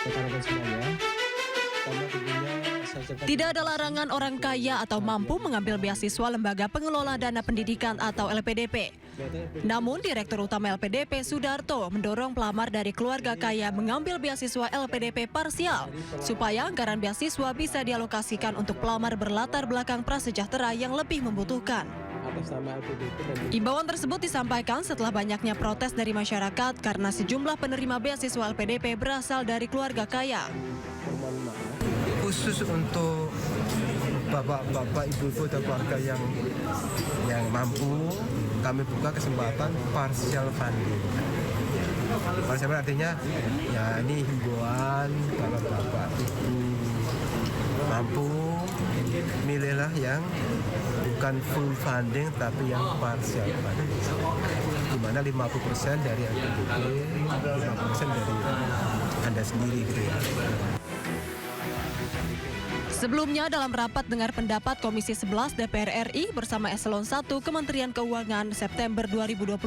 rekan-rekan semuanya. Pertama tentunya saya ucapkan Tidak ada larangan orang kaya atau mampu mengambil beasiswa Lembaga Pengelola Dana Pendidikan atau LPDP. Namun, Direktur Utama LPDP Sudarto mendorong pelamar dari keluarga kaya mengambil beasiswa LPDP parsial supaya anggaran beasiswa bisa dialokasikan untuk pelamar berlatar belakang prasejahtera yang lebih membutuhkan. atas nama LPDP dan Imbauan tersebut disampaikan setelah banyaknya protes dari masyarakat karena sejumlah penerima beasiswa LPDP berasal dari keluarga kaya. permohonan maaf. Khusus untuk bapak-bapak, ibu-ibu dan keluarga yang mampu, kami buka kesempatan partial funding. Partial funding artinya ya ini himbauan kalau bapak ibu mampu, milihlah yang bukan full funding tapi yang partial funding, di mana 50% dari LPDP, 50% dari Anda sendiri gitu ya. Sebelumnya dalam rapat dengar pendapat Komisi 11 DPR RI bersama Eselon 1 Kementerian Keuangan September 2025,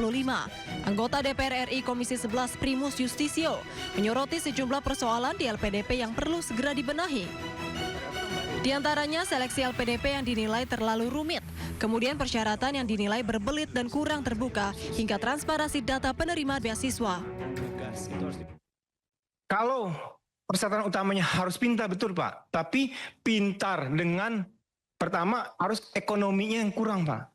anggota DPR RI Komisi 11 Primus Justisio menyoroti sejumlah persoalan di LPDP yang perlu segera dibenahi. Di antaranya seleksi LPDP yang dinilai terlalu rumit, kemudian persyaratan yang dinilai berbelit dan kurang terbuka, hingga transparansi data penerima beasiswa. Kalau persyaratan utamanya harus pintar, betul Pak. Tapi pintar dengan, pertama harus ekonominya yang kurang Pak.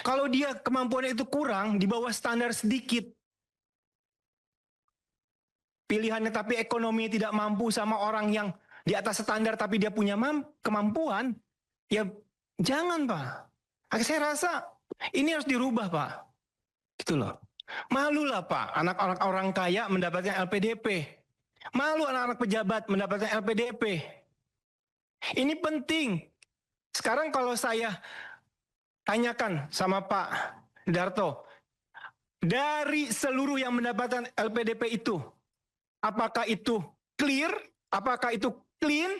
Kalau dia kemampuannya itu kurang, di bawah standar sedikit, pilihannya tapi ekonominya tidak mampu sama orang yang di atas standar tapi dia punya kemampuan, ya jangan Pak. Saya rasa ini harus dirubah Pak. Gitu loh. Malulah Pak, anak-anak orang kaya mendapatkan LPDP. Malu anak-anak pejabat mendapatkan LPDP. Ini penting. Sekarang kalau saya tanyakan sama Pak Darto, dari seluruh yang mendapatkan LPDP itu, apakah itu clear? Apakah itu clean?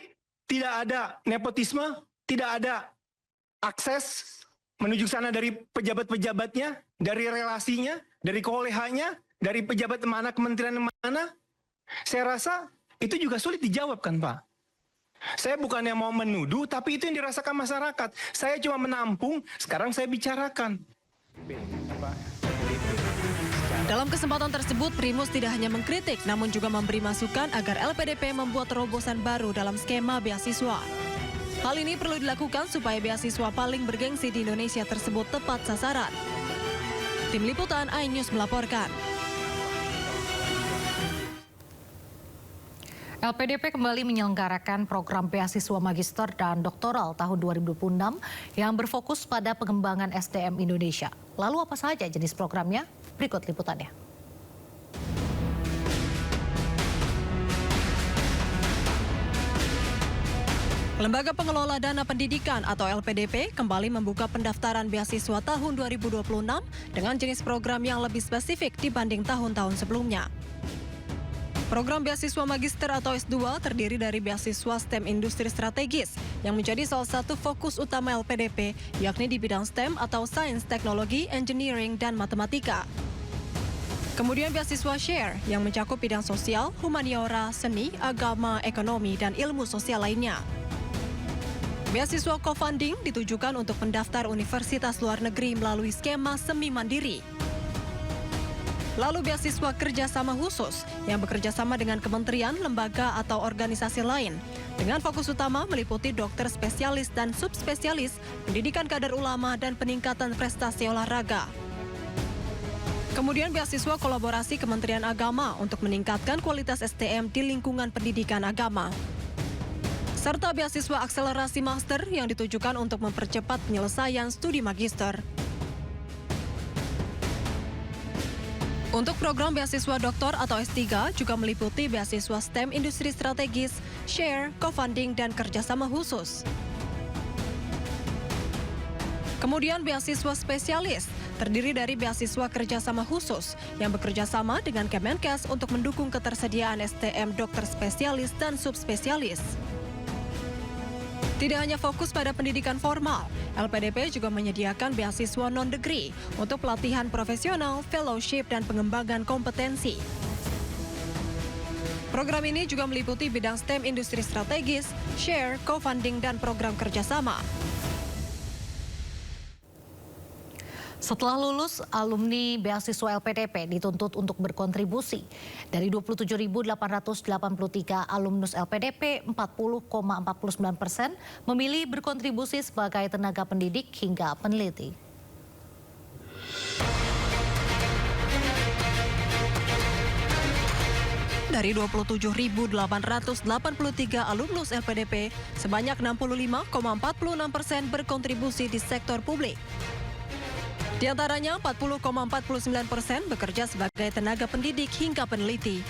Tidak ada nepotisme? Tidak ada akses menuju sana dari pejabat-pejabatnya, dari relasinya, dari kolehannya, dari pejabat mana, kementerian mana? Saya rasa itu juga sulit dijawab kan Pak. Saya bukannya mau menuduh, tapi itu yang dirasakan masyarakat. Saya cuma menampung, sekarang saya bicarakan. Dalam kesempatan tersebut, Primus tidak hanya mengkritik, namun juga memberi masukan agar LPDP membuat terobosan baru dalam skema beasiswa. Hal ini perlu dilakukan supaya beasiswa paling bergengsi di Indonesia tersebut tepat sasaran. Tim Liputan iNews melaporkan. LPDP kembali menyelenggarakan program beasiswa magister dan doktoral tahun 2026 yang berfokus pada pengembangan SDM Indonesia. Lalu apa saja jenis programnya? Berikut liputannya. Lembaga Pengelola Dana Pendidikan atau LPDP kembali membuka pendaftaran beasiswa tahun 2026 dengan jenis program yang lebih spesifik dibanding tahun-tahun sebelumnya. Program beasiswa magister atau S2 terdiri dari beasiswa STEM industri strategis yang menjadi salah satu fokus utama LPDP, yakni di bidang STEM atau Sains, Teknologi, Engineering, dan Matematika. Kemudian beasiswa SHARE yang mencakup bidang sosial, humaniora, seni, agama, ekonomi, dan ilmu sosial lainnya. Beasiswa co-funding ditujukan untuk pendaftar universitas luar negeri melalui skema semi mandiri. Lalu beasiswa kerjasama khusus yang bekerja sama dengan kementerian, lembaga, atau organisasi lain dengan fokus utama meliputi dokter spesialis dan subspesialis, pendidikan kader ulama, dan peningkatan prestasi olahraga. Kemudian beasiswa kolaborasi Kementerian Agama untuk meningkatkan kualitas SDM di lingkungan pendidikan agama. Serta beasiswa akselerasi master yang ditujukan untuk mempercepat penyelesaian studi magister. Untuk program beasiswa doktor atau S3 juga meliputi beasiswa STEM industri strategis, SHARE, co-funding, dan kerjasama khusus. Kemudian beasiswa spesialis terdiri dari beasiswa kerjasama khusus yang bekerja sama dengan Kemenkes untuk mendukung ketersediaan SDM dokter spesialis dan subspesialis. Tidak hanya fokus pada pendidikan formal, LPDP juga menyediakan beasiswa non-degree untuk pelatihan profesional, fellowship, dan pengembangan kompetensi. Program ini juga meliputi bidang STEM industri strategis, share, co-funding, dan program kerjasama. Setelah lulus, alumni beasiswa LPDP dituntut untuk berkontribusi. Dari 27.883 alumnus LPDP, 40,49% memilih berkontribusi sebagai tenaga pendidik hingga peneliti. Dari 27.883 alumnus LPDP, sebanyak 65,46% berkontribusi di sektor publik. Di antaranya 40,49% bekerja sebagai tenaga pendidik hingga peneliti.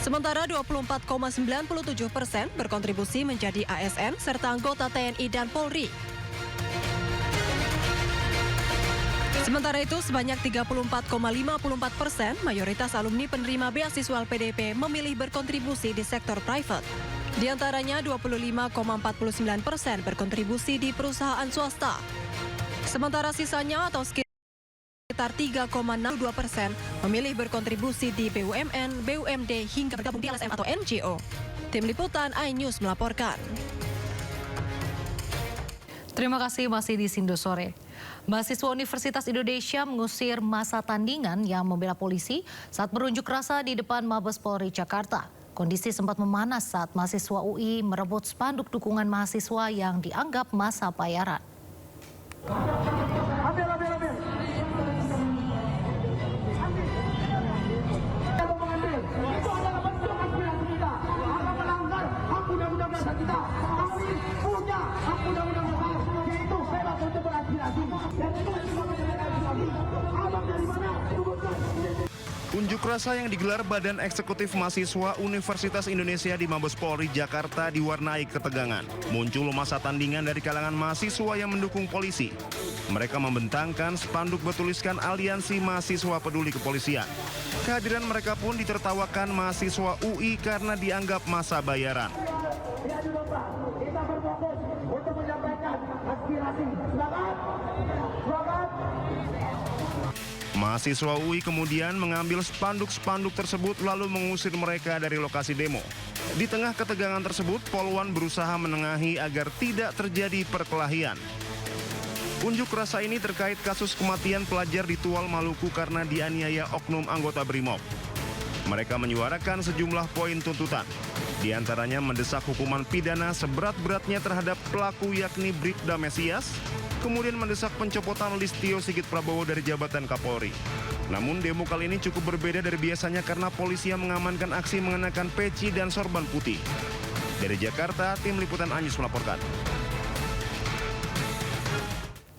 Sementara 24,97% berkontribusi menjadi ASN serta anggota TNI dan Polri. Sementara itu, sebanyak 34,54% mayoritas alumni penerima beasiswa LPDP memilih berkontribusi di sektor private. Di antaranya 25,49% berkontribusi di perusahaan swasta. Sementara sisanya atau sekitar 3,62% memilih berkontribusi di BUMN, BUMD hingga bergabung di LSM atau NGO. Tim Liputan iNews melaporkan. Terima kasih, masih di Sindo Sore. Mahasiswa Universitas Indonesia mengusir massa tandingan yang membela polisi saat berunjuk rasa di depan Mabes Polri Jakarta. Kondisi sempat memanas saat mahasiswa UI merebut spanduk dukungan mahasiswa yang dianggap massa bayaran. Unjuk rasa yang digelar Badan Eksekutif Mahasiswa Universitas Indonesia di Mabes Polri Jakarta diwarnai ketegangan. Muncul massa tandingan dari kalangan mahasiswa yang mendukung polisi. Mereka membentangkan spanduk bertuliskan Aliansi Mahasiswa Peduli Kepolisian. Kehadiran mereka pun ditertawakan mahasiswa UI karena dianggap massa bayaran. Kita berfokus untuk menyampaikan aspirasi. Semangat! Mahasiswa UI kemudian mengambil spanduk-spanduk tersebut lalu mengusir mereka dari lokasi demo. Di tengah ketegangan tersebut, Polwan berusaha menengahi agar tidak terjadi perkelahian. Unjuk rasa ini terkait kasus kematian pelajar di Tual, Maluku karena dianiaya oknum anggota BRIMOB. Mereka menyuarakan sejumlah poin tuntutan. Di antaranya mendesak hukuman pidana seberat-beratnya terhadap pelaku yakni Bribda Mesias, kemudian mendesak pencopotan Listio Sigit Prabowo dari jabatan Kapolri. Namun demo kali ini cukup berbeda dari biasanya karena polisi yang mengamankan aksi mengenakan peci dan sorban putih. Dari Jakarta, Tim Liputan iNews melaporkan.